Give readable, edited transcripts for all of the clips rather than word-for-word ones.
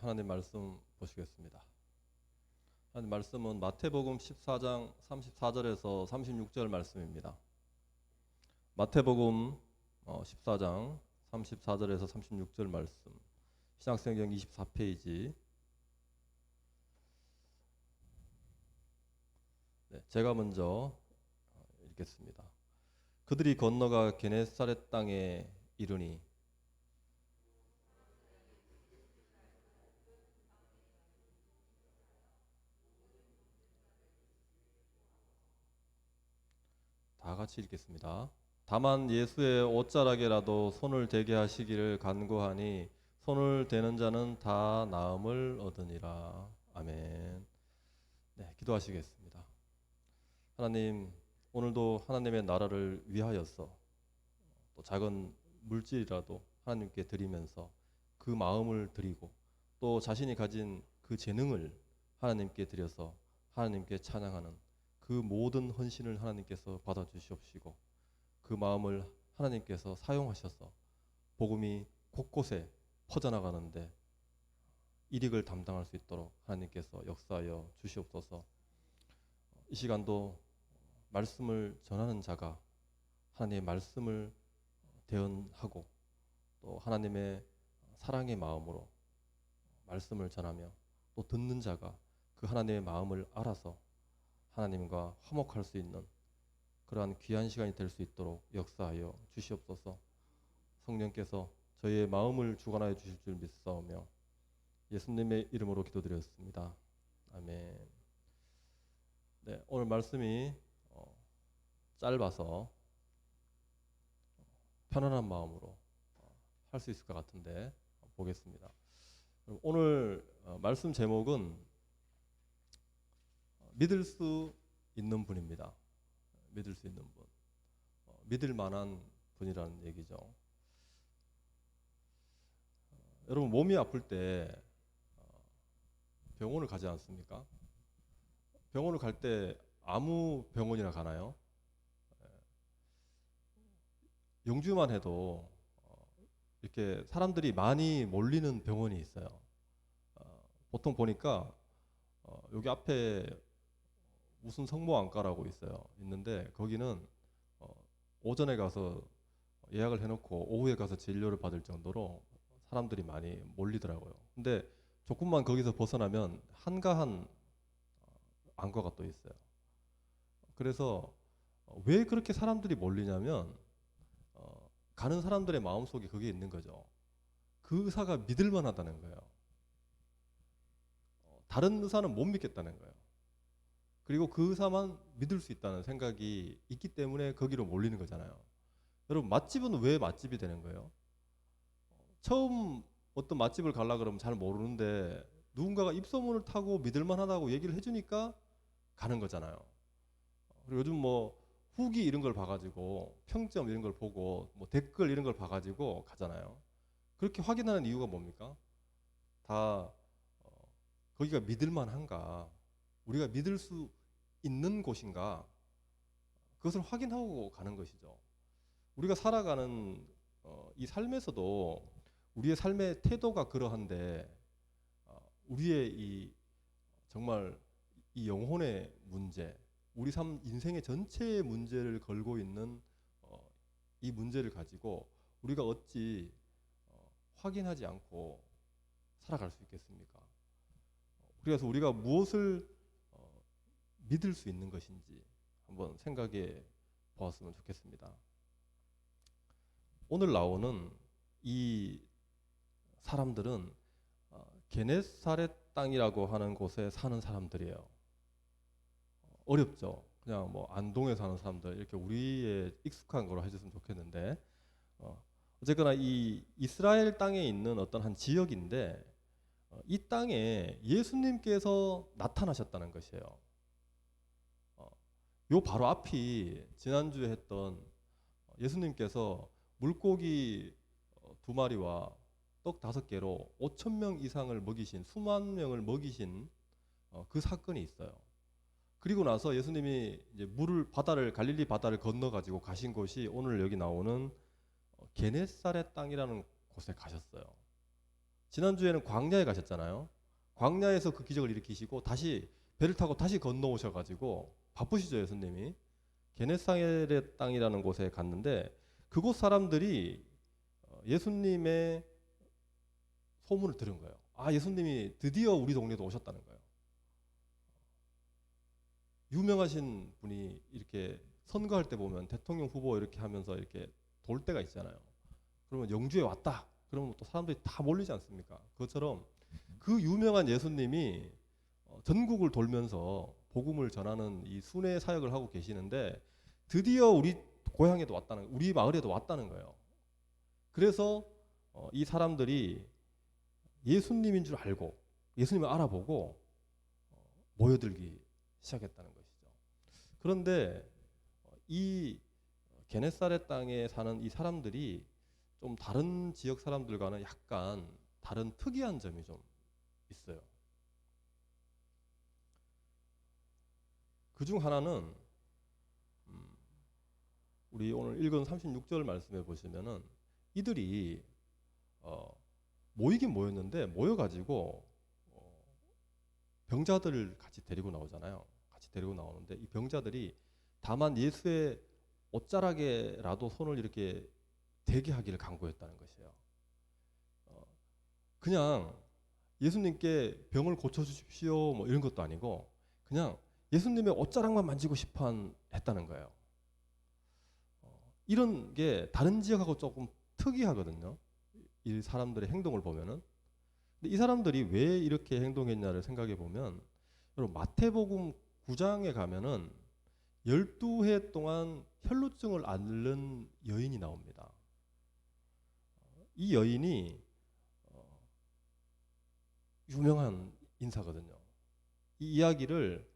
하나님 말씀 보시겠습니다. 하나님 말씀은 마태복음 14장 34절에서 36절 말씀입니다. 마태복음 14장 34절에서 36절 말씀, 신약성경 24페이지. 제가 먼저 읽겠습니다. 그들이 건너가 게네사렛 땅에 이르니 다 같이 읽겠습니다. 다만 예수의 옷자락에라도 손을 대게 하시기를 간구하니 손을 대는 자는 다 나음을 얻으니라. 아멘. 네, 기도하시겠습니다. 하나님, 오늘도 하나님의 나라를 위하여서 또 작은 물질이라도 하나님께 드리면서 그 마음을 드리고 또 자신이 가진 그 재능을 하나님께 드려서 하나님께 찬양하는 그 모든 헌신을 하나님께서 받아주시옵시고 그 마음을 하나님께서 사용하셔서 복음이 곳곳에 퍼져나가는데 일익을 담당할 수 있도록 하나님께서 역사하여 주시옵소서. 이 시간도 말씀을 전하는 자가 하나님의 말씀을 대언하고 또 하나님의 사랑의 마음으로 말씀을 전하며 또 듣는 자가 그 하나님의 마음을 알아서 하나님과 화목할 수 있는 그러한 귀한 시간이 될 수 있도록 역사하여 주시옵소서. 성령께서 저희의 마음을 주관하여 주실 줄 믿사오며 예수님의 이름으로 기도드렸습니다. 아멘. 네, 오늘 말씀이 짧아서 편안한 마음으로 할 수 있을 것 같은데 보겠습니다. 오늘 말씀 제목은 믿을 수 있는 분입니다. 믿을 수 있는 분, 믿을 만한 분이라는 얘기죠. 여러분 몸이 아플 때 병원을 가지 않습니까? 병원을 갈 때 아무 병원이나 가나요? 영주만 해도 이렇게 사람들이 많이 몰리는 병원이 있어요. 보통 보니까 여기 앞에 무슨 성모안과라고 있는데 거기는 오전에 가서 예약을 해놓고 오후에 가서 진료를 받을 정도로 사람들이 많이 몰리더라고요. 근데 조금만 거기서 벗어나면 한가한 안과가 또 있어요. 그래서 왜 그렇게 사람들이 몰리냐면 가는 사람들의 마음속에 그게 있는 거죠. 그 의사가 믿을 만하다는 거예요. 다른 의사는 못 믿겠다는 거예요. 그리고 그 의사만 믿을 수 있다는 생각이 있기 때문에 거기로 몰리는 거잖아요. 여러분 맛집은 왜 맛집이 되는 거예요? 처음 어떤 맛집을 가려고 그러면 잘 모르는데 누군가가 입소문을 타고 믿을 만하다고 얘기를 해주니까 가는 거잖아요. 그리고 요즘 뭐 후기 이런 걸 봐가지고 평점 이런 걸 보고 뭐 댓글 이런 걸 봐가지고 가잖아요. 그렇게 확인하는 이유가 뭡니까? 다 거기가 믿을 만한가, 우리가 믿을 수 있는 곳인가, 그것을 확인하고 가는 것이죠. 우리가 살아가는 이 삶에서도 우리의 삶의 태도가 그러한데 우리의 이 정말 이 영혼의 문제, 우리 삶 인생의 전체의 문제를 걸고 있는 이 문제를 가지고 우리가 어찌 확인하지 않고 살아갈 수 있겠습니까? 그래서 우리가 무엇을 믿을 수 있는 것인지 한번 생각해 보았으면 좋겠습니다. 오늘 나오는 이 사람들은 게네사렛 땅이라고 하는 곳에 사는 사람들이에요. 어렵죠. 그냥 뭐 안동에 사는 사람들 이렇게 우리의 익숙한 거로 해줬으면 좋겠는데 어쨌거나 이 이스라엘 땅에 있는 어떤 한 지역인데 이 땅에 예수님께서 나타나셨다는 것이에요. 요 바로 앞이 지난주에 했던 예수님께서 물고기 2마리와 떡 5개로 5,000명 이상을 먹이신, 수만 명을 먹이신 그 사건이 있어요. 그리고 나서 예수님이 이제 바다를 갈릴리 바다를 건너 가지고 가신 곳이 오늘 여기 나오는 게네사렛 땅이라는 곳에 가셨어요. 지난주에는 광야에 가셨잖아요. 광야에서 그 기적을 일으키시고 다시 배를 타고 다시 건너오셔가지고 바쁘시죠, 예수님이. 게네사렛 땅이라는 곳에 갔는데 그곳 사람들이 예수님의 소문을 들은 거예요. 아, 예수님이 드디어 우리 동네도 오셨다는 거예요. 유명하신 분이 이렇게 선거할 때 보면 대통령 후보 이렇게 하면서 이렇게 돌 때가 있잖아요. 그러면 영주에 왔다. 그러면 또 사람들이 다 몰리지 않습니까? 그것처럼 그 유명한 예수님이 전국을 돌면서 복음을 전하는 이 순회 사역을 하고 계시는데 드디어 우리 고향에도 왔다는, 우리 마을에도 왔다는 거예요. 그래서 이 사람들이 예수님인 줄 알고 예수님을 알아보고 모여들기 시작했다는 것이죠. 그런데 이 게네사렛 땅에 사는 이 사람들이 좀 다른 지역 사람들과는 약간 다른 특이한 점이 좀 있어요. 그중 하나는 우리 오늘 읽은 36절 말씀에 보시면은 이들이 모이긴 모였는데 모여가지고 병자들을 같이 데리고 나오잖아요. 같이 데리고 나오는데 이 병자들이 다만 예수의 옷자락에라도 손을 이렇게 대게 하기를 간구했다는 것이에요. 그냥 예수님께 병을 고쳐주십시오 뭐 이런 것도 아니고 그냥 예수님의 옷자락만 만지고 싶어 했다는 거예요. 이런 게 다른 지역하고 조금 특이하거든요. 이 사람들의 행동을 보면은. 근데 이 사람들이 왜 이렇게 행동했냐를 생각해 보면 여러분 마태복음 9장에 가면은 12해 동안 혈루증을 앓는 여인이 나옵니다. 이 여인이 유명한 인사거든요. 이 이야기를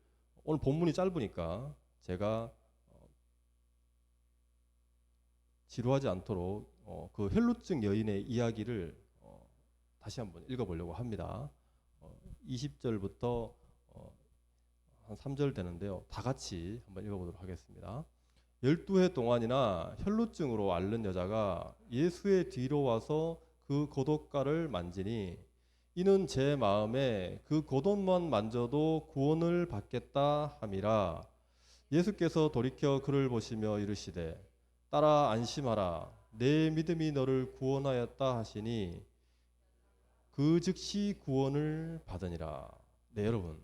오늘 본문이 짧으니까 제가 지루하지 않도록 그 혈루증 여인의 이야기를 다시 한번 읽어보려고 합니다. 20절부터 한 3절 되는데요. 다 같이 한번 읽어보도록 하겠습니다. 12해 동안이나 혈루증으로 앓는 여자가 예수의 뒤로 와서 그 겉옷가를 만지니 이는 제 마음에 그 겉옷만 만져도 구원을 받겠다 함이라. 예수께서 돌이켜 그를 보시며 이르시되 따라 안심하라. 내 믿음이 너를 구원하였다 하시니 그 즉시 구원을 받으니라. 네, 여러분.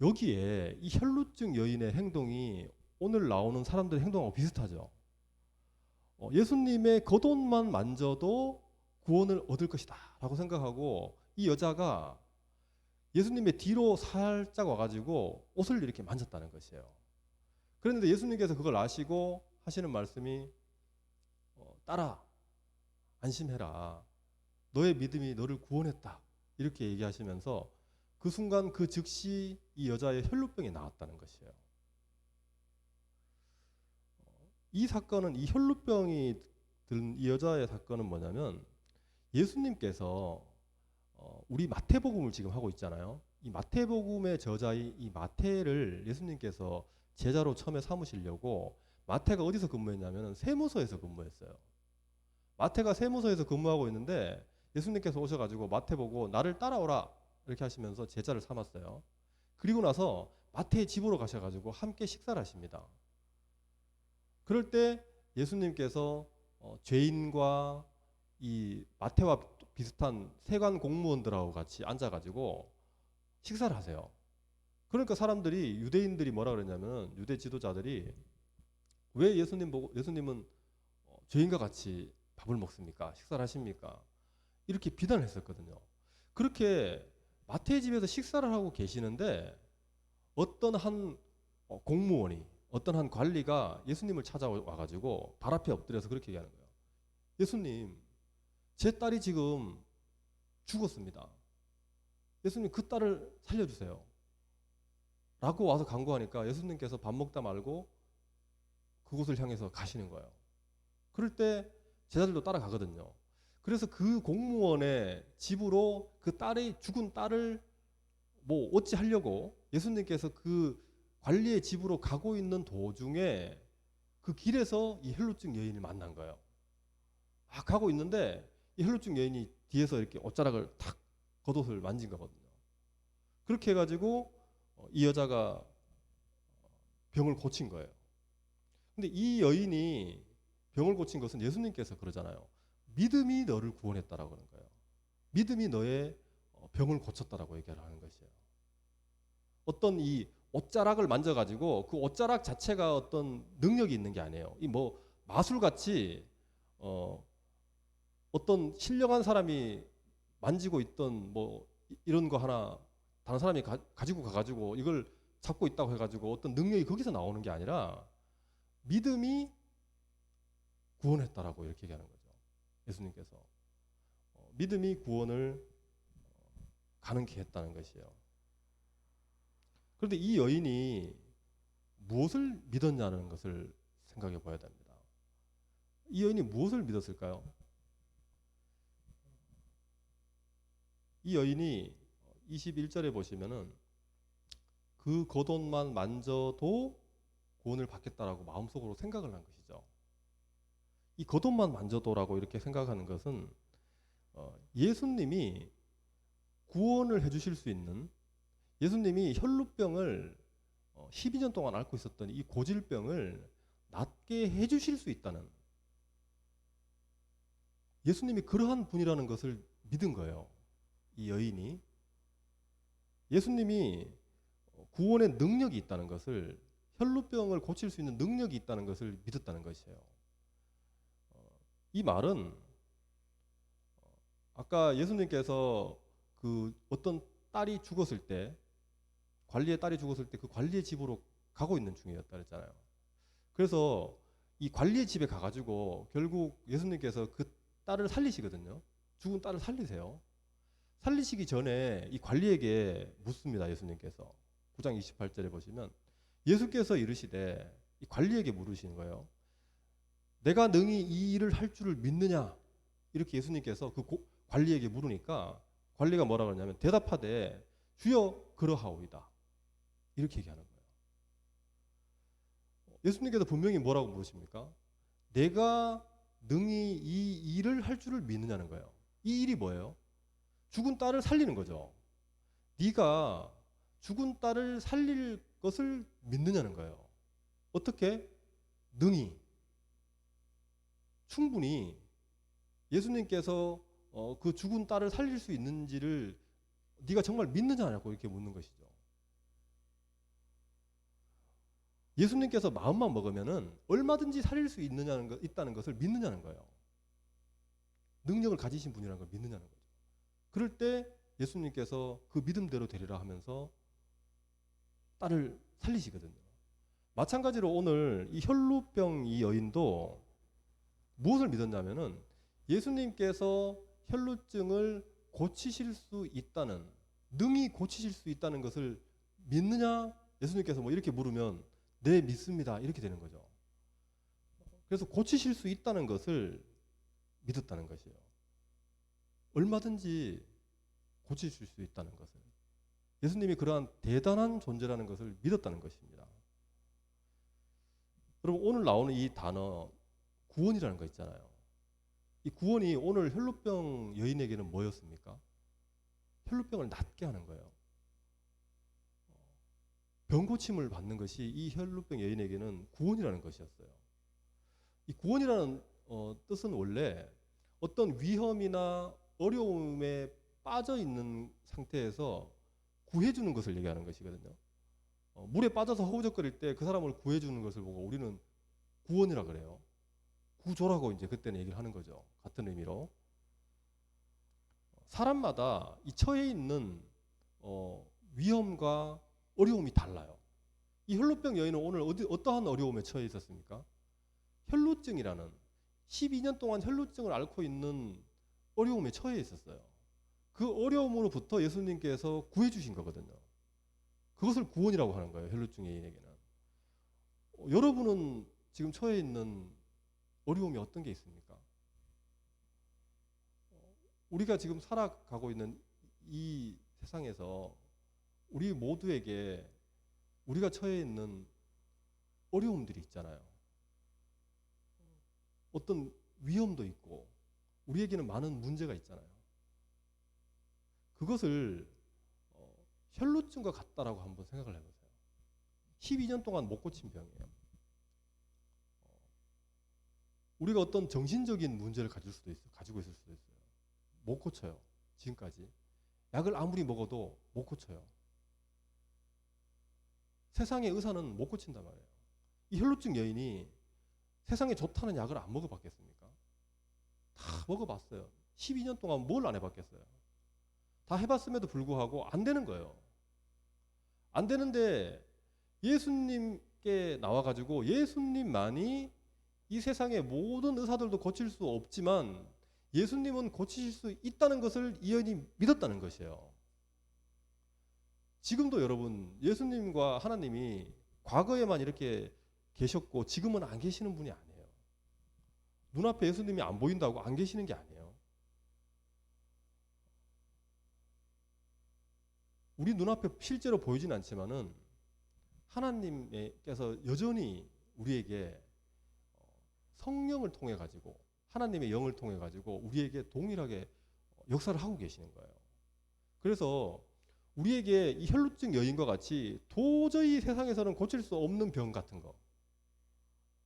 여기에 이 혈루증 여인의 행동이 오늘 나오는 사람들의 행동하고 비슷하죠. 예수님의 겉옷만 만져도 구원을 얻을 것이다 라고 생각하고 이 여자가 예수님의 뒤로 살짝 와가지고 옷을 이렇게 만졌다는 것이에요. 그런데 예수님께서 그걸 아시고 하시는 말씀이 따라 안심해라. 너의 믿음이 너를 구원했다. 이렇게 얘기하시면서 그 순간 그 즉시 이 여자의 혈루병이 나았다는 것이에요. 이 사건은 이 혈루병이 든 이 여자의 사건은 뭐냐면 예수님께서 우리 마태복음을 지금 하고 있잖아요. 이 마태복음의 저자인 이 마태를 예수님께서 제자로 처음에 삼으시려고 마태가 어디서 근무했냐면 세무서에서 근무했어요. 마태가 세무서에서 근무하고 있는데 예수님께서 오셔가지고 마태 보고 나를 따라오라 이렇게 하시면서 제자를 삼았어요. 그리고 나서 마태의 집으로 가셔가지고 함께 식사를 하십니다. 그럴 때 예수님께서 죄인과 이 마태와 비슷한 세관 공무원들하고 같이 앉아가지고 식사를 하세요. 그러니까 사람들이 유대인들이 뭐라 그랬냐면 유대 지도자들이 왜 예수님은 죄인과 같이 밥을 먹습니까? 식사를 하십니까? 이렇게 비난을 했었거든요. 그렇게 마태의 집에서 식사를 하고 계시는데 어떤 한 공무원이 어떤 한 관리가 예수님을 찾아와가지고 발 앞에 엎드려서 그렇게 얘기하는 거예요. 예수님, 제 딸이 지금 죽었습니다. 예수님 그 딸을 살려주세요. 라고 와서 간구하니까 예수님께서 밥 먹다 말고 그곳을 향해서 가시는 거예요. 그럴 때 제자들도 따라가거든요. 그래서 그 공무원의 집으로 그 딸의 죽은 딸을 뭐 어찌하려고 예수님께서 그 관리의 집으로 가고 있는 도중에 그 길에서 이 혈루증 여인을 만난 거예요. 막 가고 있는데 이 혈루증 여인이 뒤에서 이렇게 옷자락을 탁 겉옷을 만진 거거든요. 그렇게 해가지고 이 여자가 병을 고친 거예요. 근데 이 여인이 병을 고친 것은 예수님께서 그러잖아요. 믿음이 너를 구원했다라고 그러는 거예요. 믿음이 너의 병을 고쳤다라고 얘기를 하는 것이에요. 어떤 이 옷자락을 만져가지고 그 옷자락 자체가 어떤 능력이 있는 게 아니에요. 이 뭐 마술같이 어떤 신령한 사람이 만지고 있던 뭐 이런 거 하나 다른 사람이 가지고 가가지고 이걸 잡고 있다고 해가지고 어떤 능력이 거기서 나오는 게 아니라 믿음이 구원했다라고 이렇게 얘기하는 거죠. 예수님께서 믿음이 구원을 가능케 했다는 것이에요. 그런데 이 여인이 무엇을 믿었냐는 것을 생각해 봐야 됩니다. 이 여인이 무엇을 믿었을까요? 이 여인이 21절에 보시면은 그 겉옷만 만져도 구원을 받겠다라고 마음속으로 생각을 한 것이죠. 이 겉옷만 만져도라고 이렇게 생각하는 것은 예수님이 구원을 해주실 수 있는, 예수님이 혈루병을 12년 동안 앓고 있었던 이 고질병을 낫게 해주실 수 있다는, 예수님이 그러한 분이라는 것을 믿은 거예요. 이 여인이 예수님이 구원의 능력이 있다는 것을, 혈루병을 고칠 수 있는 능력이 있다는 것을 믿었다는 것이에요. 이 말은 아까 예수님께서 그 어떤 딸이 죽었을 때, 관리의 딸이 죽었을 때 그 관리의 집으로 가고 있는 중이었다 그랬잖아요. 그래서 이 관리의 집에 가가지고 결국 예수님께서 그 딸을 살리시거든요. 죽은 딸을 살리세요. 살리시기 전에 이 관리에게 묻습니다. 예수님께서 9장 28절에 보시면 예수께서 이르시되, 이 관리에게 물으시는 거예요. 내가 능히 이 일을 할 줄을 믿느냐? 이렇게 예수님께서 그 관리에게 물으니까 관리가 뭐라 그러냐면 대답하되 주여 그러하오이다. 이렇게 얘기하는 거예요. 예수님께서 분명히 뭐라고 물으십니까? 내가 능히 이 일을 할 줄을 믿느냐는 거예요. 이 일이 뭐예요? 죽은 딸을 살리는 거죠. 네가 죽은 딸을 살릴 것을 믿느냐는 거예요. 어떻게? 능히, 충분히 예수님께서 그 죽은 딸을 살릴 수 있는지를 네가 정말 믿느냐고 이렇게 묻는 것이죠. 예수님께서 마음만 먹으면은 얼마든지 살릴 수 있다는 것을 믿느냐는 거예요. 능력을 가지신 분이라는 걸 믿느냐는 거죠. 그럴 때 예수님께서 그 믿음대로 되리라 하면서 딸을 살리시거든요. 마찬가지로 오늘 이 혈루병 이 여인도 무엇을 믿었냐면은 예수님께서 혈루증을 고치실 수 있다는, 능히 고치실 수 있다는 것을 믿느냐? 예수님께서 뭐 이렇게 물으면 네, 믿습니다. 이렇게 되는 거죠. 그래서 고치실 수 있다는 것을 믿었다는 것이에요. 얼마든지 고치실 수 있다는 것을. 예수님이 그러한 대단한 존재라는 것을 믿었다는 것입니다. 여러분, 오늘 나오는 이 단어 구원이라는 거 있잖아요. 이 구원이 오늘 혈루병 여인에게는 뭐였습니까? 혈루병을 낫게 하는 거예요. 병 고침을 받는 것이 이 혈루병 여인에게는 구원이라는 것이었어요. 이 구원이라는 뜻은 원래 어떤 위험이나 어려움에 빠져 있는 상태에서 구해주는 것을 얘기하는 것이거든요. 물에 빠져서 허우적거릴 때 그 사람을 구해주는 것을 보고 우리는 구원이라 그래요. 구조라고 이제 그때는 얘기를 하는 거죠. 같은 의미로. 사람마다 이 처해 있는 위험과 어려움이 달라요. 이 혈루병 여인은 오늘 어떠한 어려움에 처해 있었습니까? 혈루증이라는 12년 동안 혈루증을 앓고 있는 어려움에 처해 있었어요. 그 어려움으로부터 예수님께서 구해주신 거거든요. 그것을 구원이라고 하는 거예요. 혈루증 여인에게는. 여러분은 지금 처해 있는 어려움이 어떤 게 있습니까? 우리가 지금 살아가고 있는 이 세상에서 우리 모두에게 우리가 처해 있는 어려움들이 있잖아요. 어떤 위험도 있고 우리에게는 많은 문제가 있잖아요. 그것을 혈루증과 같다라고 한번 생각을 해보세요. 12년 동안 못 고친 병이에요. 우리가 어떤 정신적인 문제를 가지고 있을 수도 있어요. 못 고쳐요. 지금까지. 약을 아무리 먹어도 못 고쳐요. 세상의 의사는 못 고친단 말이에요. 이 혈루증 여인이 세상에 좋다는 약을 안 먹어봤겠습니까? 다 먹어봤어요. 12년 동안 뭘 안 해봤겠어요? 다 해봤음에도 불구하고 안 되는 거예요. 안 되는데 예수님께 나와가지고 예수님만이 이 세상의 모든 의사들도 고칠 수 없지만 예수님은 고치실 수 있다는 것을 이 여인이 믿었다는 것이에요. 지금도 여러분 예수님과 하나님이 과거에만 이렇게 계셨고 지금은 안 계시는 분이 아니에요. 눈앞에 예수님이 안 보인다고 안 계시는 게 아니에요. 우리 눈앞에 실제로 보이진 않지만은 하나님께서 여전히 우리에게 성령을 통해 가지고 하나님의 영을 통해 가지고 우리에게 동일하게 역사를 하고 계시는 거예요. 그래서 우리에게 이 혈루증 여인과 같이 도저히 세상에서는 고칠 수 없는 병 같은 거,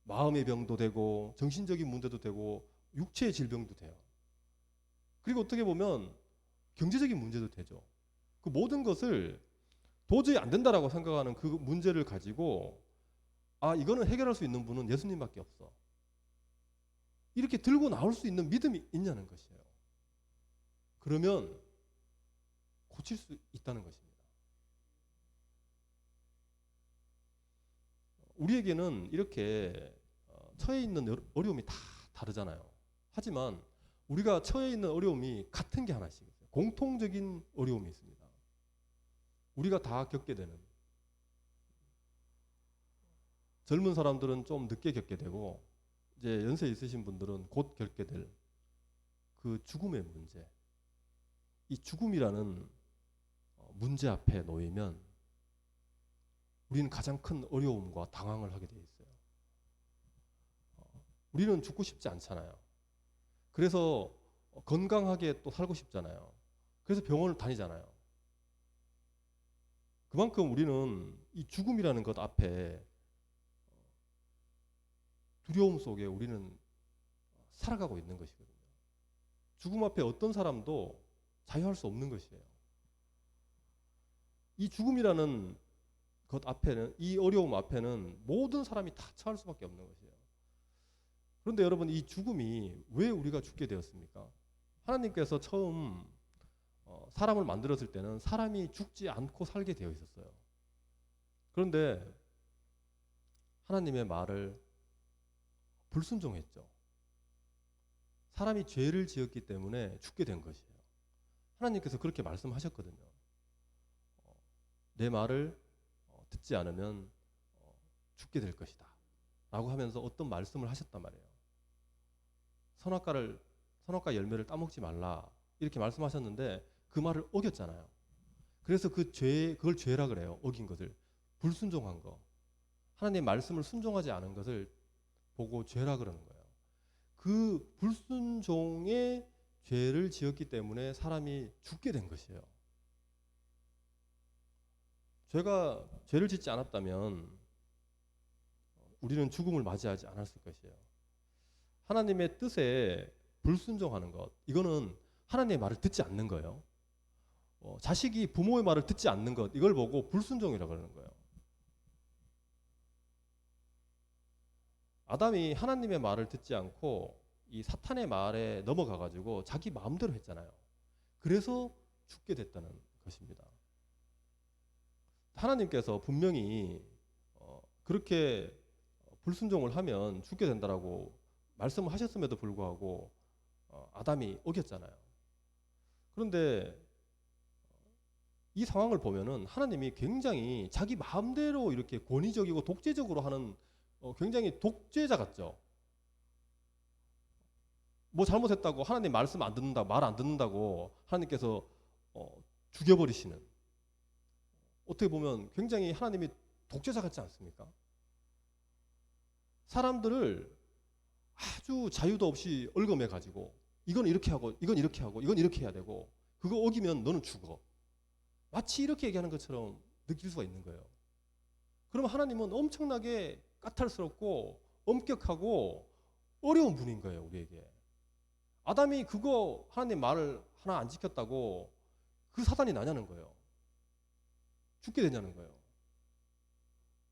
마음의 병도 되고 정신적인 문제도 되고 육체의 질병도 돼요. 그리고 어떻게 보면 경제적인 문제도 되죠. 그 모든 것을 도저히 안 된다라고 생각하는 그 문제를 가지고 이거는 해결할 수 있는 분은 예수님밖에 없어. 이렇게 들고 나올 수 있는 믿음이 있냐는 것이에요. 그러면 고칠 수 있다는 것입니다. 우리에게는 이렇게 처해 있는 어려움이 다 다르잖아요. 하지만 우리가 처해 있는 어려움이 같은 게 하나씩 있어요. 공통적인 어려움이 있습니다. 우리가 다 겪게 되는, 젊은 사람들은 좀 늦게 겪게 되고 이제 연세 있으신 분들은 곧 겪게 될 그 죽음의 문제. 이 죽음이라는 문제 앞에 놓이면 우리는 가장 큰 어려움과 당황을 하게 돼 있어요. 우리는 죽고 싶지 않잖아요. 그래서 건강하게 또 살고 싶잖아요. 그래서 병원을 다니잖아요. 그만큼 우리는 이 죽음이라는 것 앞에 두려움 속에 우리는 살아가고 있는 것이거든요. 죽음 앞에 어떤 사람도 자유할 수 없는 것이에요. 이 죽음이라는 것 앞에는, 이 어려움 앞에는 모든 사람이 다 처할 수밖에 없는 것이에요. 그런데 여러분, 이 죽음이 왜 우리가 죽게 되었습니까? 하나님께서 처음 사람을 만들었을 때는 사람이 죽지 않고 살게 되어 있었어요. 그런데 하나님의 말을 불순종했죠. 사람이 죄를 지었기 때문에 죽게 된 것이에요. 하나님께서 그렇게 말씀하셨거든요. 내 말을 듣지 않으면 죽게 될 것이다 라고 하면서 어떤 말씀을 하셨단 말이에요. 선악과 열매를 따먹지 말라 이렇게 말씀하셨는데 그 말을 어겼잖아요. 그래서 그걸 죄라 그래요. 어긴 것을. 불순종한 거. 하나님의 말씀을 순종하지 않은 것을 보고 죄라 그러는 거예요. 그 불순종의 죄를 지었기 때문에 사람이 죽게 된 것이에요. 죄를 짓지 않았다면 우리는 죽음을 맞이하지 않았을 것이에요. 하나님의 뜻에 불순종하는 것, 이거는 하나님의 말을 듣지 않는 거예요. 자식이 부모의 말을 듣지 않는 것, 이걸 보고 불순종이라고 그러는 거예요. 아담이 하나님의 말을 듣지 않고 이 사탄의 말에 넘어가가지고 자기 마음대로 했잖아요. 그래서 죽게 됐다는 것입니다. 하나님께서 분명히 그렇게 불순종을 하면 죽게 된다라고 말씀을 하셨음에도 불구하고 아담이 어겼잖아요. 그런데 이 상황을 보면은 하나님이 굉장히 자기 마음대로 이렇게 권위적이고 독재적으로 하는 굉장히 독재자 같죠. 뭐 잘못했다고 하나님 말씀 안 듣는다, 말 안 듣는다고 하나님께서 죽여버리시는, 어떻게 보면 굉장히 하나님이 독재자 같지 않습니까? 사람들을 아주 자유도 없이 얽어매 가지고 이건 이렇게 하고 이건 이렇게 하고 이건 이렇게 해야 되고 그거 어기면 너는 죽어. 마치 이렇게 얘기하는 것처럼 느낄 수가 있는 거예요. 그러면 하나님은 엄청나게 까탈스럽고 엄격하고 어려운 분인 거예요, 우리에게. 아담이 그거 하나님 말을 하나 안 지켰다고 그 사단이 나냐는 거예요. 죽게 되냐는 거예요.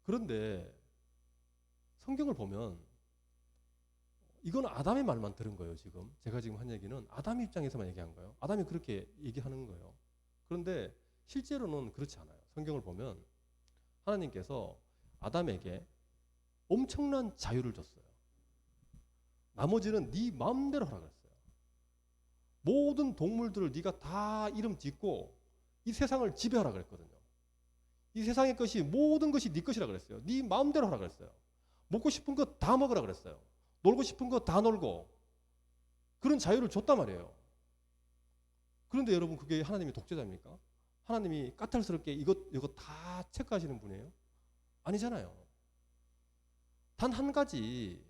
그런데 성경을 보면 이건 아담의 말만 들은 거예요, 지금. 제가 지금 한 얘기는 아담 입장에서만 얘기한 거예요. 아담이 그렇게 얘기하는 거예요. 그런데 실제로는 그렇지 않아요. 성경을 보면 하나님께서 아담에게 엄청난 자유를 줬어요. 나머지는 네 마음대로 하라 그랬어요. 모든 동물들을 네가 다 이름 짓고 이 세상을 지배하라 그랬거든요. 이 세상의 것이 모든 것이 네 것이라 그랬어요. 네 마음대로 하라 그랬어요. 먹고 싶은 거 다 먹으라 그랬어요. 놀고 싶은 거 다 놀고 그런 자유를 줬단 말이에요. 그런데 여러분 그게 하나님이 독재자입니까? 하나님이 까탈스럽게 이것 다 체크하시는 분이에요? 아니잖아요. 단 한 가지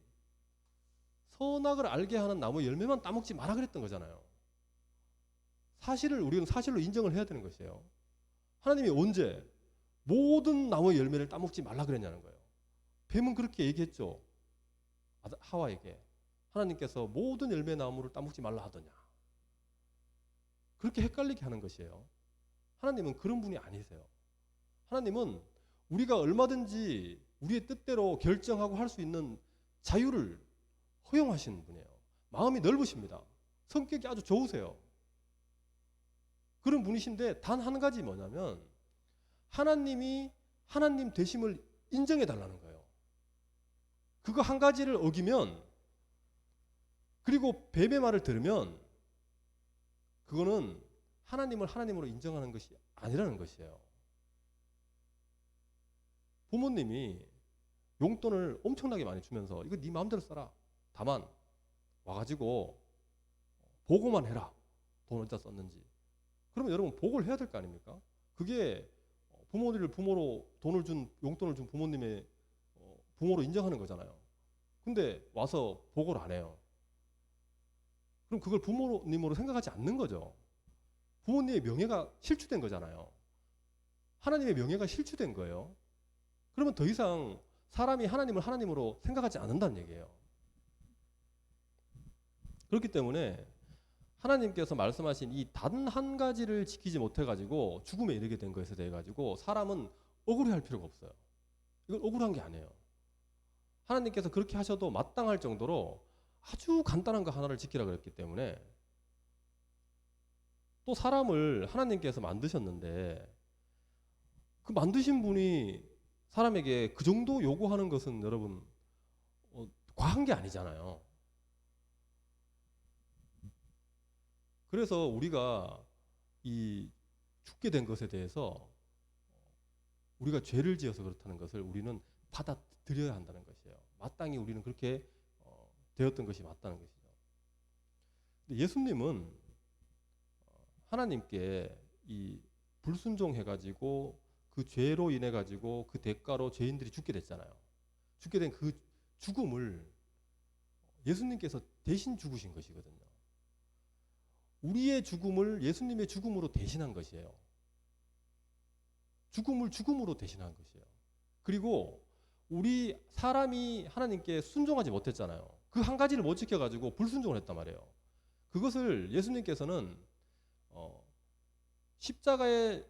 선악을 알게 하는 나무 열매만 따먹지 마라 그랬던 거잖아요. 사실을 우리는 사실로 인정을 해야 되는 것이에요. 하나님이 언제 모든 나무의 열매를 따먹지 말라 그랬냐는 거예요. 뱀은 그렇게 얘기했죠. 하와에게. 하나님께서 모든 열매 나무를 따먹지 말라 하더냐. 그렇게 헷갈리게 하는 것이에요. 하나님은 그런 분이 아니세요. 하나님은 우리가 얼마든지 우리의 뜻대로 결정하고 할 수 있는 자유를 허용하시는 분이에요. 마음이 넓으십니다. 성격이 아주 좋으세요. 그런 분이신데 단 한 가지 뭐냐면 하나님이 하나님 되심을 인정해 달라는 거예요. 그거 한 가지를 어기면 그리고 뱀의 말을 들으면 그거는 하나님을 하나님으로 인정하는 것이 아니라는 것이에요. 부모님이 용돈을 엄청나게 많이 주면서 이거 네 마음대로 써라. 다만 와가지고 보고만 해라. 돈 어디다 썼는지. 그러면 여러분 보고를 해야 될 거 아닙니까? 그게 부모로 용돈을 준 부모님의 부모로 인정하는 거잖아요. 근데 와서 보고를 안 해요. 그럼 그걸 부모님으로 생각하지 않는 거죠. 부모님의 명예가 실추된 거잖아요. 하나님의 명예가 실추된 거예요. 그러면 더 이상 사람이 하나님을 하나님으로 생각하지 않는다는 얘기예요. 그렇기 때문에 하나님께서 말씀하신 이 단 한 가지를 지키지 못해가지고 죽음에 이르게 된 것에 대해 가지고 사람은 억울해할 필요가 없어요. 이건 억울한 게 아니에요. 하나님께서 그렇게 하셔도 마땅할 정도로 아주 간단한 거 하나를 지키라 그랬기 때문에 또 사람을 하나님께서 만드셨는데 그 만드신 분이 사람에게 그 정도 요구하는 것은 여러분 과한 게 아니잖아요. 그래서 우리가 이 죽게 된 것에 대해서 우리가 죄를 지어서 그렇다는 것을 우리는 받아들여야 한다는 것이에요. 마땅히 우리는 그렇게 되었던 것이 맞다는 것이죠. 근데 예수님은 하나님께 이 불순종해가지고 그 죄로 인해가지고 그 대가로 죄인들이 죽게 됐잖아요. 죽게 된 그 죽음을 예수님께서 대신 죽으신 것이거든요. 우리의 죽음을 예수님의 죽음으로 대신한 것이에요. 죽음을 죽음으로 대신한 것이에요. 그리고 우리 사람이 하나님께 순종하지 못했잖아요. 그 한 가지를 못 지켜가지고 불순종을 했단 말이에요. 그것을 예수님께서는 십자가에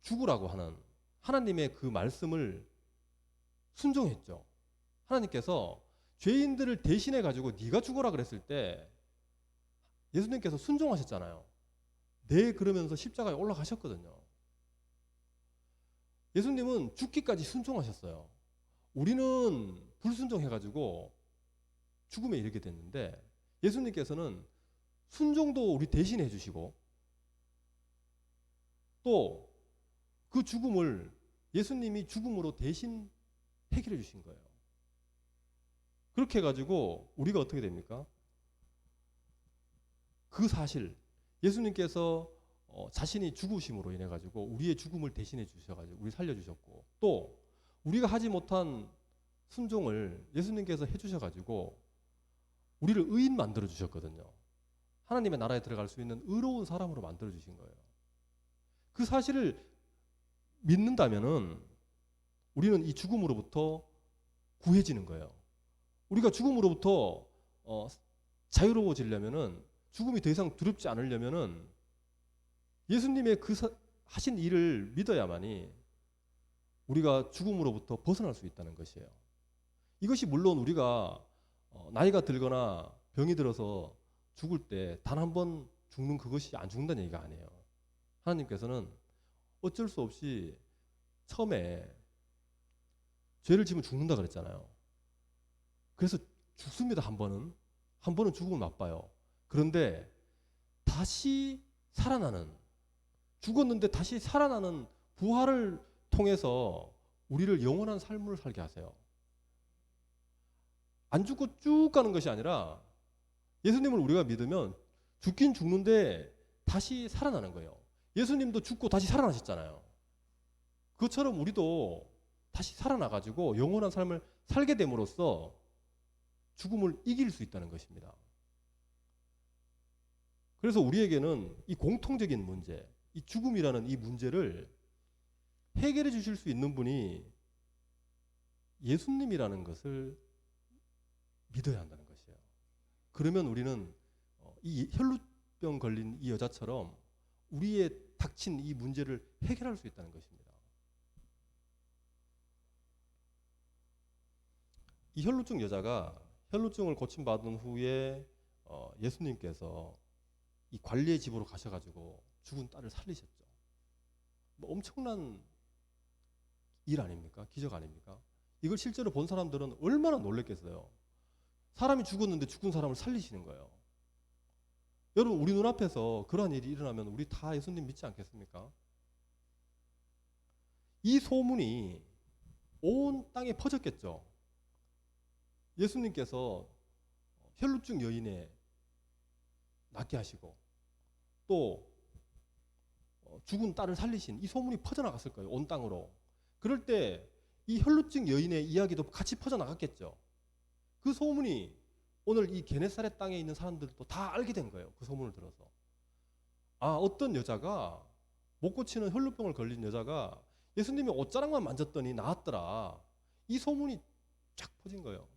죽으라고 하는 하나님의 그 말씀을 순종했죠. 하나님께서 죄인들을 대신해 가지고 네가 죽어라 그랬을 때 예수님께서 순종하셨잖아요. 네 그러면서 십자가에 올라가셨거든요. 예수님은 죽기까지 순종하셨어요. 우리는 불순종해가지고 죽음에 이르게 됐는데 예수님께서는 순종도 우리 대신해 해주시고 또 그 죽음을 예수님이 죽음으로 대신 해결해 주신 거예요. 그렇게 해가지고 우리가 어떻게 됩니까? 그 사실 예수님께서 자신이 죽으심으로 인해 가지고 우리의 죽음을 대신해 주셔가지고 우리 살려주셨고 또 우리가 하지 못한 순종을 예수님께서 해주셔가지고 우리를 의인 만들어 주셨거든요. 하나님의 나라에 들어갈 수 있는 의로운 사람으로 만들어 주신 거예요. 그 사실을 믿는다면은 우리는 이 죽음으로부터 구해지는 거예요. 우리가 죽음으로부터 자유로워지려면은, 죽음이 더 이상 두렵지 않으려면은 예수님의 하신 일을 믿어야만이 우리가 죽음으로부터 벗어날 수 있다는 것이에요. 이것이 물론 우리가 나이가 들거나 병이 들어서 죽을 때 단 한 번 죽는 그것이 안 죽는다는 얘기가 아니에요. 하나님께서는 어쩔 수 없이 처음에 죄를 지면 죽는다 그랬잖아요. 그래서 죽습니다. 한 번은 죽으면 나빠요. 그런데 다시 살아나는, 죽었는데 다시 살아나는 부활을 통해서 우리를 영원한 삶을 살게 하세요. 안 죽고 쭉 가는 것이 아니라 예수님을 우리가 믿으면 죽긴 죽는데 다시 살아나는 거예요. 예수님도 죽고 다시 살아나셨잖아요. 그것처럼 우리도 다시 살아나가지고 영원한 삶을 살게 됨으로써 죽음을 이길 수 있다는 것입니다. 그래서 우리에게는 이 공통적인 문제, 이 죽음이라는 이 문제를 해결해 주실 수 있는 분이 예수님이라는 것을 믿어야 한다는 것이에요. 그러면 우리는 이 혈루병 걸린 이 여자처럼 우리의 닥친 이 문제를 해결할 수 있다는 것입니다. 이 혈루증 여자가 혈루증을 고침받은 후에 예수님께서 이 관리의 집으로 가셔가지고 죽은 딸을 살리셨죠. 뭐 엄청난 일 아닙니까? 기적 아닙니까? 이걸 실제로 본 사람들은 얼마나 놀랬겠어요. 사람이 죽었는데 죽은 사람을 살리시는 거예요. 여러분, 우리 눈앞에서 그러한 일이 일어나면 우리 다 예수님 믿지 않겠습니까? 이 소문이 온 땅에 퍼졌겠죠. 예수님께서 혈루증 여인에 낫게 하시고 또 죽은 딸을 살리신 이 소문이 퍼져나갔을 거예요. 온 땅으로. 그럴 때 이 혈루증 여인의 이야기도 같이 퍼져나갔겠죠. 그 소문이 오늘 이 게네사렛 땅에 있는 사람들도 다 알게 된 거예요. 그 소문을 들어서. 아, 어떤 여자가, 못 고치는 혈루병을 걸린 여자가 예수님의 옷자락만 만졌더니 나았더라. 이 소문이 쫙 퍼진 거예요.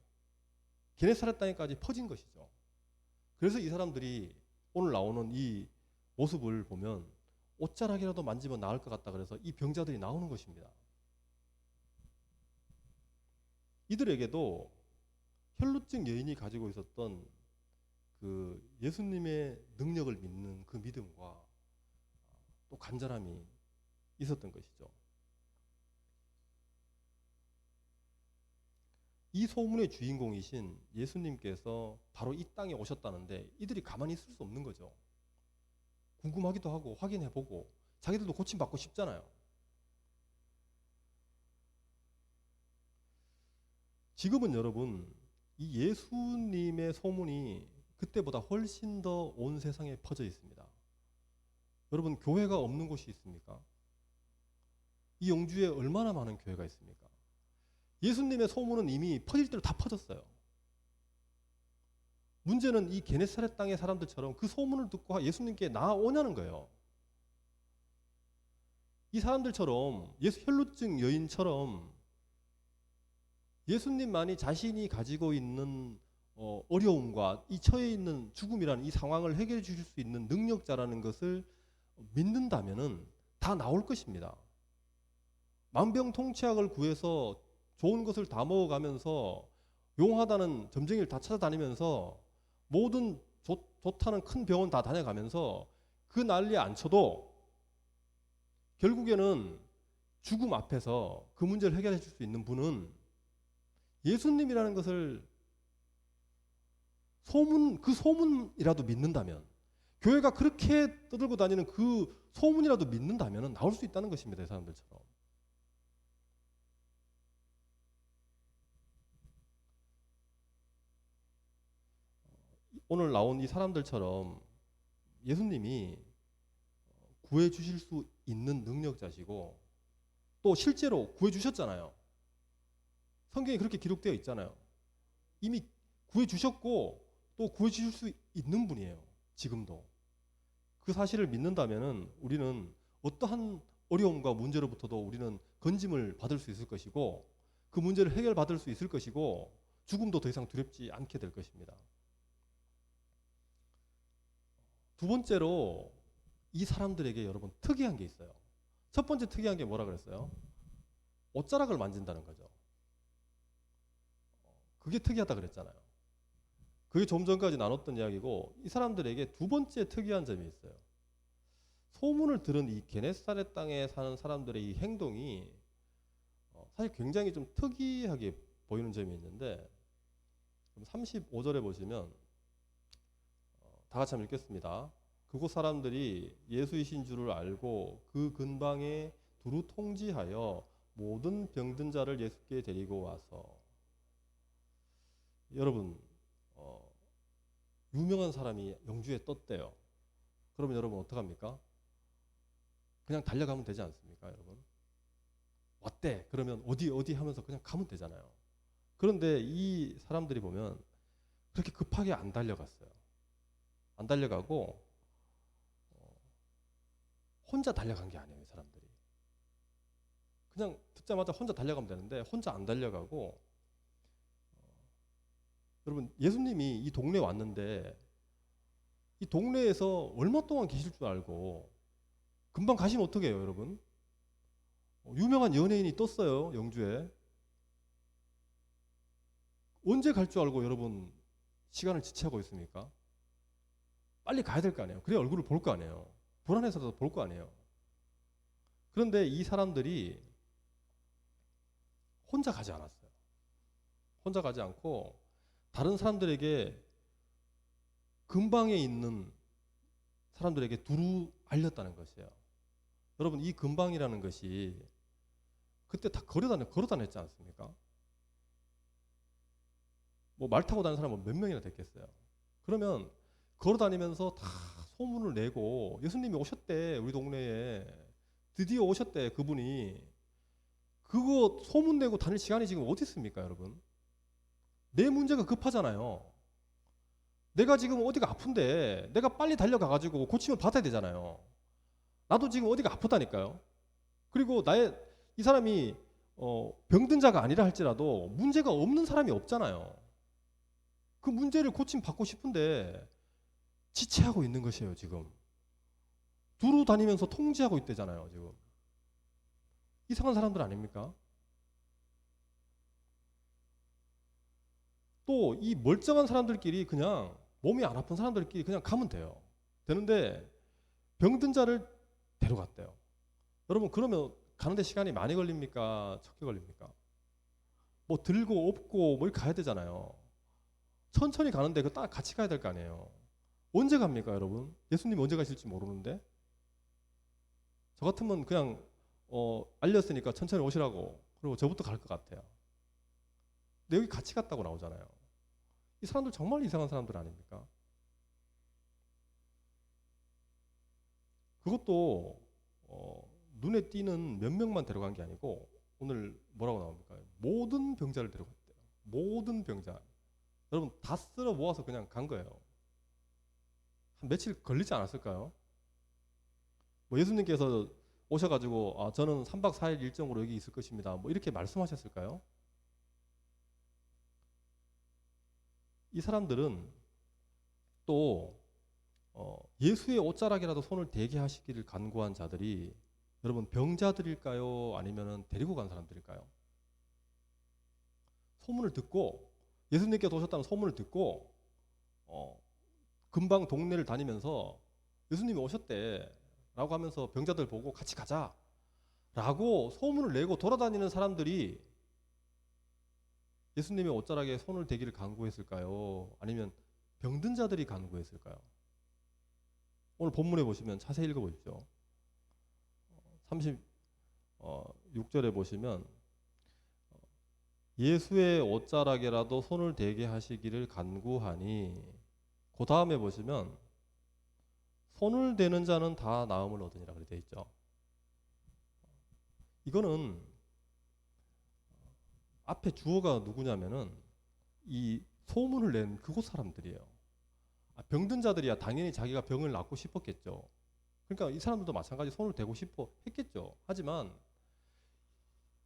게네사렛 땅에까지 퍼진 것이죠. 그래서 이 사람들이 오늘 나오는 이 모습을 보면 옷자락이라도 만지면 나을 것 같다 그래서 이 병자들이 나오는 것입니다. 이들에게도 혈루증 여인이 가지고 있었던 그 예수님의 능력을 믿는 그 믿음과 또 간절함이 있었던 것이죠. 이 소문의 주인공이신 예수님께서 바로 이 땅에 오셨다는데 이들이 가만히 있을 수 없는 거죠. 궁금하기도 하고 확인해보고 자기들도 고침받고 싶잖아요. 지금은 여러분, 이 예수님의 소문이 그때보다 훨씬 더 온 세상에 퍼져 있습니다. 여러분, 교회가 없는 곳이 있습니까? 이 영주에 얼마나 많은 교회가 있습니까? 예수님의 소문은 이미 퍼질 대로 다 퍼졌어요. 문제는 이 게네사렛 땅의 사람들처럼 그 소문을 듣고 예수님께 나아오냐는 거예요. 이 사람들처럼 혈루증 여인처럼 예수님만이 자신이 가지고 있는 어려움과 이 처해 있는 죽음이라는 이 상황을 해결해 주실 수 있는 능력자라는 것을 믿는다면은 다 나올 것입니다. 만병통치약을 구해서 좋은 것을 다 먹어가면서 용하다는 점쟁이를 다 찾아다니면서 모든 좋다는 큰 병원 다 다녀가면서 그 난리에 안 쳐도 결국에는 죽음 앞에서 그 문제를 해결해 줄 수 있는 분은 예수님이라는 것을 그 소문이라도 믿는다면, 교회가 그렇게 떠들고 다니는 그 소문이라도 믿는다면 나올 수 있다는 것입니다. 이 사람들처럼. 오늘 나온 이 사람들처럼 예수님이 구해 주실 수 있는 능력자시고 또 실제로 구해 주셨잖아요. 성경에 그렇게 기록되어 있잖아요. 이미 구해 주셨고 또 구해 주실 수 있는 분이에요. 지금도. 그 사실을 믿는다면은 우리는 어떠한 어려움과 문제로부터도 우리는 건짐을 받을 수 있을 것이고 그 문제를 해결받을 수 있을 것이고 죽음도 더 이상 두렵지 않게 될 것입니다. 두 번째로 이 사람들에게 여러분 특이한 게 있어요. 첫 번째 특이한 게 뭐라 그랬어요? 옷자락을 만진다는 거죠. 그게 특이하다 그랬잖아요. 그게 좀 전까지 나눴던 이야기고 이 사람들에게 두 번째 특이한 점이 있어요. 소문을 들은 이 게네사렛 땅에 사는 사람들의 이 행동이 사실 굉장히 좀 특이하게 보이는 점이 있는데 35절에 보시면 다 같이 한번 읽겠습니다. 그곳 사람들이 예수이신 줄을 알고 그 근방에 두루 통지하여 모든 병든 자를 예수께 데리고 와서 여러분 유명한 사람이 영주에 떴대요. 그러면 여러분 어떡합니까? 그냥 달려가면 되지 않습니까, 여러분? 왔대. 그러면 어디 하면서 그냥 가면 되잖아요. 그런데 이 사람들이 보면 그렇게 급하게 안 달려갔어요. 안 달려가고 혼자 달려간 게 아니에요, 이 사람들이. 그냥 듣자마자 혼자 달려가면 되는데 혼자 안 달려가고 여러분 예수님이 이 동네에 왔는데 이 동네에서 얼마 동안 계실 줄 알고 금방 가시면 어떻게 해요, 여러분? 유명한 연예인이 떴어요, 영주에. 언제 갈 줄 알고 여러분 시간을 지체하고 있습니까? 빨리 가야 될 거 아니에요. 그래야 얼굴을 볼 거 아니에요. 불안해서도 볼 거 아니에요. 그런데 이 사람들이 혼자 가지 않았어요. 혼자 가지 않고 다른 사람들에게 근방에 있는 사람들에게 두루 알렸다는 것이에요. 여러분 이 근방이라는 것이 그때 다 걸어 다녔지 않습니까? 뭐 말 타고 다니는 사람은 몇 명이나 됐겠어요. 그러면 걸어 다니면서 다 소문을 내고 예수님이 오셨대, 우리 동네에 드디어 오셨대, 그분이. 그거 소문 내고 다닐 시간이 지금 어디 있습니까, 여러분? 내 문제가 급하잖아요. 내가 지금 어디가 아픈데 내가 빨리 달려가가지고 고침을 받아야 되잖아요. 나도 지금 어디가 아프다니까요. 그리고 이 사람이 병든 자가 아니라 할지라도 문제가 없는 사람이 없잖아요. 그 문제를 고침 받고 싶은데 지체하고 있는 것이에요, 지금. 두루 다니면서 통제하고 있대잖아요, 지금. 이상한 사람들 아닙니까? 또 이 멀쩡한 사람들끼리 그냥 몸이 안 아픈 사람들끼리 그냥 가면 돼요. 되는데 병든 자를 데려갔대요. 여러분 그러면 가는데 시간이 많이 걸립니까? 적게 걸립니까? 뭐 들고 업고 뭐 이렇게 가야 되잖아요. 천천히 가는데 그 딱 같이 가야 될 거 아니에요. 언제 갑니까, 여러분? 예수님이 언제 가실지 모르는데. 저 같으면 그냥 알렸으니까 천천히 오시라고 그리고 저부터 갈 것 같아요. 근데 여기 같이 갔다고 나오잖아요. 이 사람들 정말 이상한 사람들 아닙니까? 그것도 눈에 띄는 몇 명만 데려간 게 아니고 오늘 뭐라고 나옵니까? 모든 병자를 데려갔대요. 모든 병자. 여러분 다 쓸어 모아서 그냥 간 거예요. 한 며칠 걸리지 않았을까요? 뭐 예수님께서 오셔가지고 저는 3박 4일 일정으로 여기 있을 것입니다. 뭐 이렇게 말씀하셨을까요? 이 사람들은 또 예수의 옷자락이라도 손을 대게 하시기를 간구한 자들이 여러분 병자들일까요? 아니면 데리고 간 사람들일까요? 소문을 듣고 예수님께서 오셨다는 소문을 듣고 금방 동네를 다니면서 예수님이 오셨대 라고 하면서 병자들 보고 같이 가자 라고 소문을 내고 돌아다니는 사람들이 예수님의 옷자락에 손을 대기를 간구했을까요? 아니면 병든 자들이 간구했을까요? 오늘 본문에 보시면 자세히 읽어보십시오. 36절에 보시면 예수의 옷자락에라도 손을 대게 하시기를 간구하니 그 다음에 보시면 손을 대는 자는 다 나음을 얻으니라 그렇게 되어 있죠. 이거는 앞에 주어가 누구냐면은 이 소문을 낸 그곳 사람들이에요. 병든 자들이야 당연히 자기가 병을 낫고 싶었겠죠. 그러니까 이 사람들도 마찬가지 손을 대고 싶어 했겠죠. 하지만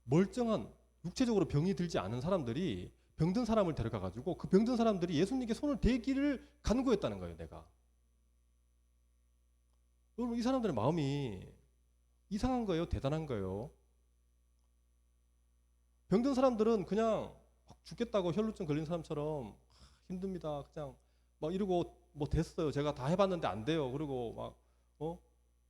멀쩡한 육체적으로 병이 들지 않은 사람들이 병든 사람을 데려가 가지고 그 병든 사람들이 예수님께 손을 대기를 간구했다는 거예요. 내가. 여러분 이 사람들의 마음이 이상한 거예요? 대단한 거예요? 병든 사람들은 그냥 죽겠다고 혈루증 걸린 사람처럼 힘듭니다. 그냥 막 이러고 뭐 됐어요. 제가 다 해봤는데 안 돼요. 그리고 막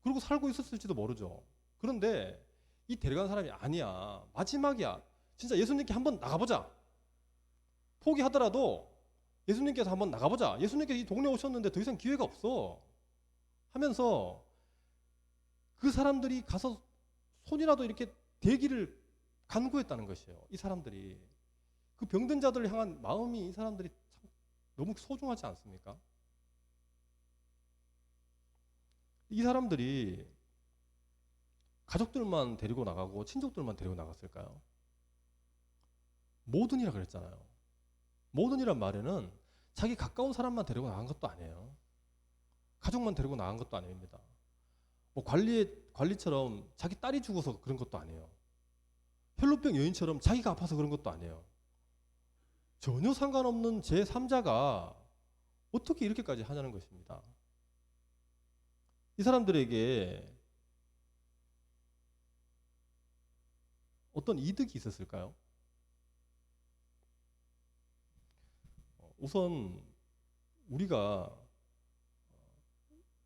그러고 살고 있었을지도 모르죠. 그런데 이 데려간 사람이 아니야. 마지막이야. 진짜 예수님께 한번 나가보자. 포기하더라도 예수님께서 한번 나가보자. 예수님께서 이 동네에 오셨는데 더 이상 기회가 없어. 하면서 그 사람들이 가서 손이라도 이렇게 대기를 간구했다는 것이에요. 이 사람들이. 그 병든 자들을 향한 마음이 이 사람들이 참 너무 소중하지 않습니까? 이 사람들이 가족들만 데리고 나가고 친족들만 데리고 나갔을까요? 모든이라 그랬잖아요. 모든이란 말에는 자기 가까운 사람만 데리고 나간 것도 아니에요. 가족만 데리고 나간 것도 아닙니다. 뭐 관리처럼 자기 딸이 죽어서 그런 것도 아니에요. 혈루병 여인처럼 자기가 아파서 그런 것도 아니에요. 전혀 상관없는 제3자가 어떻게 이렇게까지 하냐는 것입니다. 이 사람들에게 어떤 이득이 있었을까요? 우선 우리가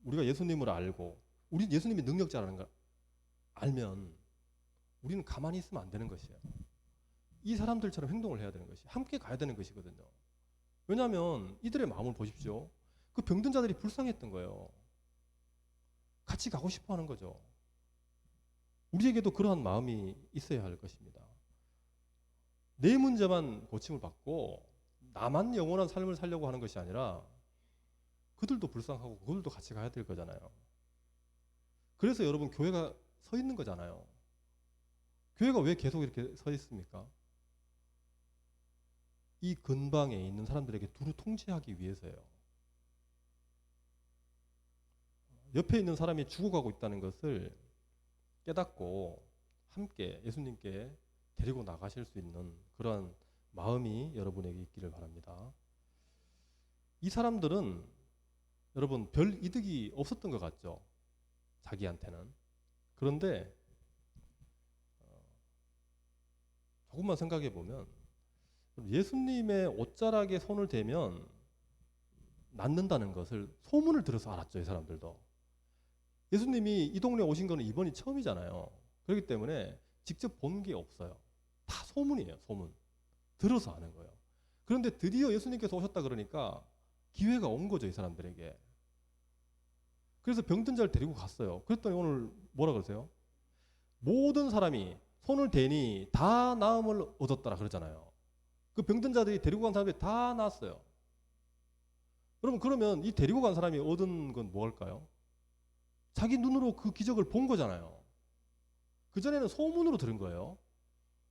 예수님을 알고 우리 예수님이 능력자라는 걸 알면 우리는 가만히 있으면 안 되는 것이에요. 이 사람들처럼 행동을 해야 되는 것이 함께 가야 되는 것이거든요. 왜냐하면 이들의 마음을 보십시오. 그 병든 자들이 불쌍했던 거예요. 같이 가고 싶어 하는 거죠. 우리에게도 그러한 마음이 있어야 할 것입니다. 내 문제만 고침을 받고 나만 영원한 삶을 살려고 하는 것이 아니라 그들도 불쌍하고 그들도 같이 가야 될 거잖아요. 그래서 여러분 교회가 서 있는 거잖아요. 교회가 왜 계속 이렇게 서 있습니까? 이 근방에 있는 사람들에게 두루 통제하기 위해서예요. 옆에 있는 사람이 죽어가고 있다는 것을 깨닫고 함께 예수님께 데리고 나가실 수 있는 그러한 마음이 여러분에게 있기를 바랍니다. 이 사람들은 여러분 별 이득이 없었던 것 같죠? 자기한테는. 그런데 조금만 생각해 보면 예수님의 옷자락에 손을 대면 낫는다는 것을 소문을 들어서 알았죠. 이 사람들도. 예수님이 이 동네에 오신 거는 이번이 처음이잖아요. 그렇기 때문에 직접 본 게 없어요. 다 소문이에요. 소문. 들어서 아는 거예요. 그런데 드디어 예수님께서 오셨다 그러니까 기회가 온 거죠. 이 사람들에게. 그래서 병든 자를 데리고 갔어요. 그랬더니 오늘 뭐라 그러세요? 모든 사람이 손을 대니 다 나음을 얻었더라 그러잖아요. 그 병든 자들이 데리고 간 사람들이 다 나았어요. 여러분 그러면 이 데리고 간 사람이 얻은 건 뭘까요? 자기 눈으로 그 기적을 본 거잖아요. 그전에는 소문으로 들은 거예요.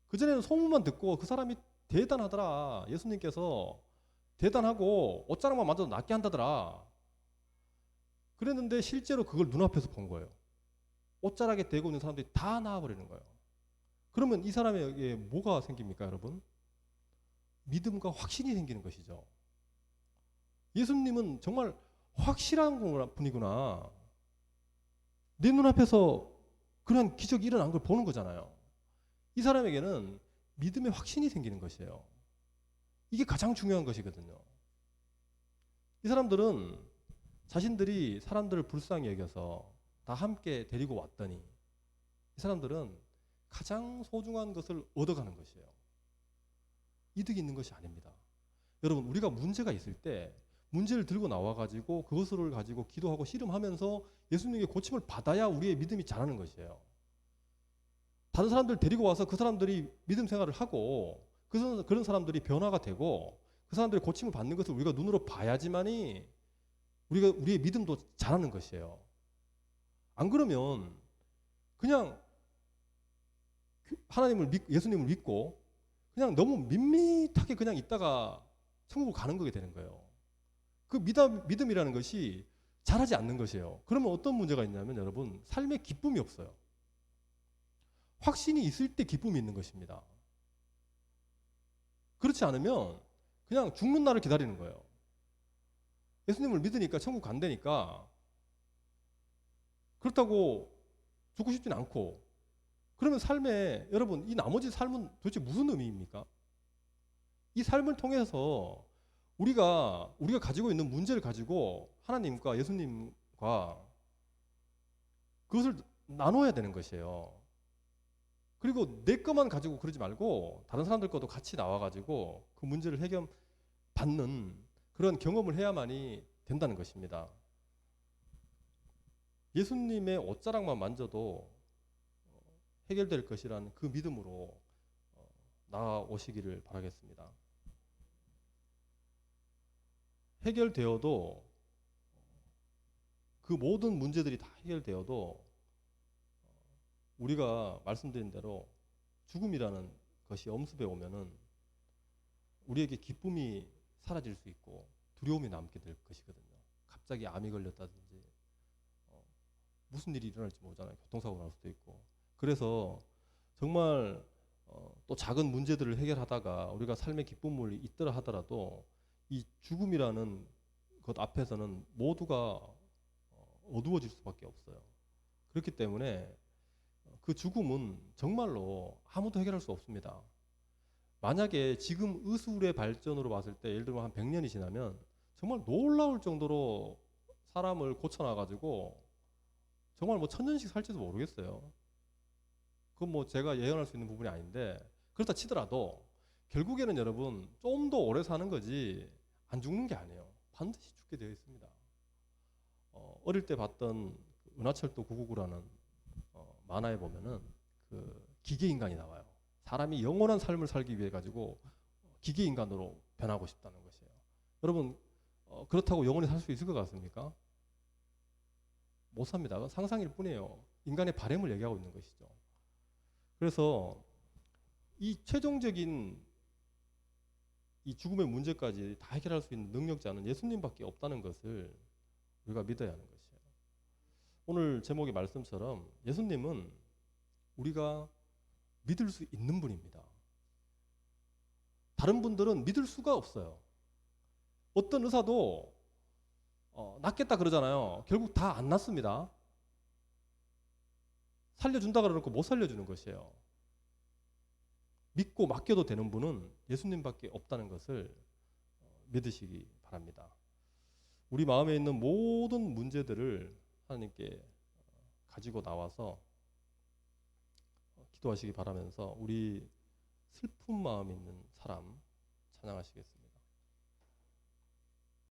그전에는 소문만 듣고 그 사람이 대단하더라. 예수님께서 대단하고 옷자락만 만져도 낫게 한다더라. 그랬는데 실제로 그걸 눈앞에서 본 거예요. 옷자락에 대고 있는 사람들이 다 나아버리는 거예요. 그러면 이 사람에게 뭐가 생깁니까, 여러분? 믿음과 확신이 생기는 것이죠. 예수님은 정말 확실한 분이구나. 내 눈앞에서 그런 기적이 일어난 걸 보는 거잖아요. 이 사람에게는 믿음의 확신이 생기는 것이에요. 이게 가장 중요한 것이거든요. 이 사람들은 자신들이 사람들을 불쌍히 여겨서 다 함께 데리고 왔더니 이 사람들은 가장 소중한 것을 얻어가는 것이에요. 이득이 있는 것이 아닙니다. 여러분 우리가 문제가 있을 때 문제를 들고 나와가지고 그것을 가지고 기도하고 씨름하면서 예수님에게 고침을 받아야 우리의 믿음이 자라는 것이에요. 다른 사람들 데리고 와서 그 사람들이 믿음 생활을 하고 그런 사람들이 변화가 되고 그 사람들이 고침을 받는 것을 우리가 눈으로 봐야지만이 우리의 믿음도 자라는 것이에요. 안 그러면 그냥 예수님을 믿고 그냥 너무 밋밋하게 그냥 있다가 천국을 가는 거게 되는 거예요. 그 믿음이라는 것이 자라지 않는 것이에요. 그러면 어떤 문제가 있냐면 여러분, 삶에 기쁨이 없어요. 확신이 있을 때 기쁨이 있는 것입니다. 그렇지 않으면 그냥 죽는 날을 기다리는 거예요. 예수님을 믿으니까 천국 간다니까 그렇다고 죽고 싶진 않고, 그러면 삶에 여러분 이 나머지 삶은 도대체 무슨 의미입니까? 이 삶을 통해서 우리가 가지고 있는 문제를 가지고 하나님과 예수님과 그것을 나눠야 되는 것이에요. 그리고 내 것만 가지고 그러지 말고 다른 사람들 것도 같이 나와가지고 그 문제를 해결받는 그런 경험을 해야만이 된다는 것입니다. 예수님의 옷자락만 만져도 해결될 것이라는 그 믿음으로 나아오시기를 바라겠습니다. 해결되어도, 그 모든 문제들이 다 해결되어도 우리가 말씀드린 대로 죽음이라는 것이 엄습해 오면은 우리에게 기쁨이 사라질 수 있고 두려움이 남게 될 것이거든요. 갑자기 암이 걸렸다든지 무슨 일이 일어날지 모르잖아요. 교통사고 날 수도 있고. 그래서 정말 또 작은 문제들을 해결하다가 우리가 삶의 기쁨을 잇더라 하더라도 이 죽음이라는 것 앞에서는 모두가 어두워질 수밖에 없어요. 그렇기 때문에 그 죽음은 정말로 아무도 해결할 수 없습니다. 만약에 지금 의술의 발전으로 봤을 때 예를 들면 한 100년이 지나면 정말 놀라울 정도로 사람을 고쳐놔가지고 정말 뭐 1000년씩 살지도 모르겠어요. 그건 뭐 제가 예언할 수 있는 부분이 아닌데, 그렇다 치더라도 결국에는 여러분 좀 더 오래 사는 거지 안 죽는 게 아니에요. 반드시 죽게 되어 있습니다. 어릴 때 봤던 은하철도 999라는 만화에 보면은 그 기계 인간이 나와요. 사람이 영원한 삶을 살기 위해 가지고 기계 인간으로 변하고 싶다는 것이에요. 여러분 그렇다고 영원히 살 수 있을 것 같습니까? 못 삽니다. 상상일 뿐이에요. 인간의 바램을 얘기하고 있는 것이죠. 그래서 이 최종적인 이 죽음의 문제까지 다 해결할 수 있는 능력자는 예수님밖에 없다는 것을 우리가 믿어야 하는 것이에요. 오늘 제목의 말씀처럼 예수님은 우리가 믿을 수 있는 분입니다. 다른 분들은 믿을 수가 없어요. 어떤 의사도 낫겠다 그러잖아요. 결국 다 안 낫습니다. 살려준다 그러놓고 못 살려주는 것이에요. 믿고 맡겨도 되는 분은 예수님밖에 없다는 것을 믿으시기 바랍니다. 우리 마음에 있는 모든 문제들을 하나님께 가지고 나와서 기도하시기 바라면서 우리 슬픈 마음 있는 사람 찬양하시겠습니다.